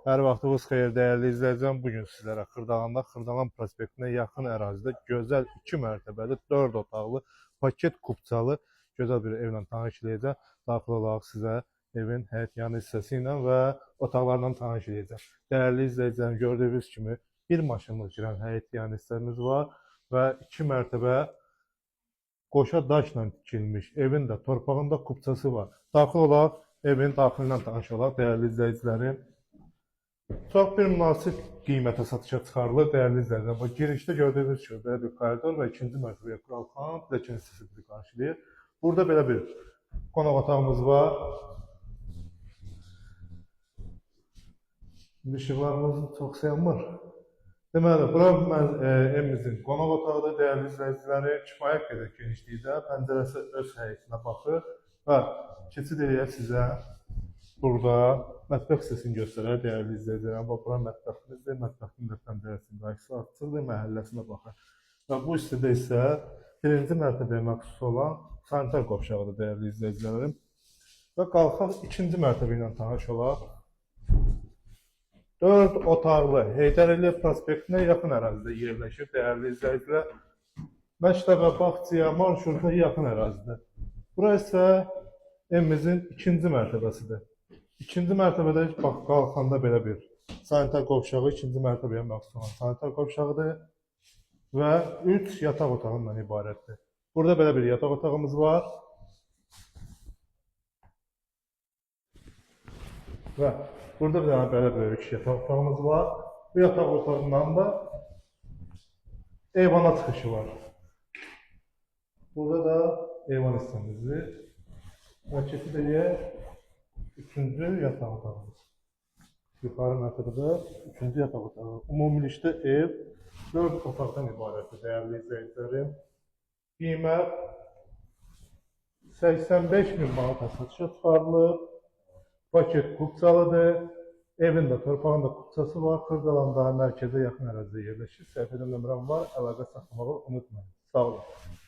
Hər vaxtınız xeyir dəyərli izləyicilər. Bugün sizlərə Xırdalanda, Xırdalan prospektinə yaxın ərazidə gözəl 2 mərtəbəli 4 otaqlı paket kupçalı gözəl bir evlə tanış edəcəm. Daxil olaraq sizə evin həyət yanı hissəsi ilə və otaqlarla tanış edəcəm. Dəyərli izləyicilərim, gördüyünüz kimi bir maşınlıq girən həyət yanı hissəmiz var və 2 mərtəbə qoşa daşla tikilmiş evin də torpağında kupçası var. Daxil olaraq evin daxilindən tanış olaq dəyərli izləyicilərim. Çox bir münasib qiymətə satışa çıxarılır dəyərli izləyicilər. Bu girişdə gördüyünüz kimi belə bir koridor və ikinci mərtəbəyə qalxan pilləkən hissəsi bizi qarşılayır. Burada belə bir qonaq otağımız var. İşıqlarımız çox yanmır. Deməli, bura evimizin qonaq otağıdır dəyərli izləyiciləri. Kifayət qədər genişlikdə, pəncərəsi öz həyətinə baxır və keçid eləyək sizə. Burada mətbəx hissəsini göstərər dəyərli izləyicilərim. Bura mətbəximizdir, mətbəxin də pəncərəsinin qarşısı açıqdır, məhəlləsinə baxır. Və bu hissədə isə birinci mərtəbəyə məxsus olan sanitar qovşağıdır dəyərli izləyicilərim. Və qalxaq ikinci mərtəbə ilə tanış olaq. 4 otaqlı Heydər Əliyev prospektinə yaxın ərazidə yerləşir dəyərli izləyicilər. Məktəbə, bağçaya, marşruta yaxın ərazidə. Bura isə evimizin ikinci mərtəbəsidir. İkinci mərtəbədə qalxanda belə bir sanitar qovşağı ikinci mərtəbəyə məxsus olan sanitar qovşağıdır və 3 yataq otağından ibarətdir. Burada belə bir yataq otağımız var və burada bir dənə belə böyük yataq otağımız var. Bu yataq otağından da eyvana çıxışı var. Burada da eyvan hissəmizdir. Və keçid eləyək. Üçüncü yataq otağımız. Yuxarı mərtəbədə üçüncü yataq otağı. Ümumilikdə ev 4 otaqdan ibarətdir dəyərli izləyicilərim. Qiymət 85.000 manata satışa çıxarılır. Paket kupçalıdır. Evin də torpağında kupçası var. Xırdalanda mərkəzə yaxın ərazidə yerləşir. Səhifədə nömrəm var. Əlaqə saxlamağı unutmayın. Sağ olun.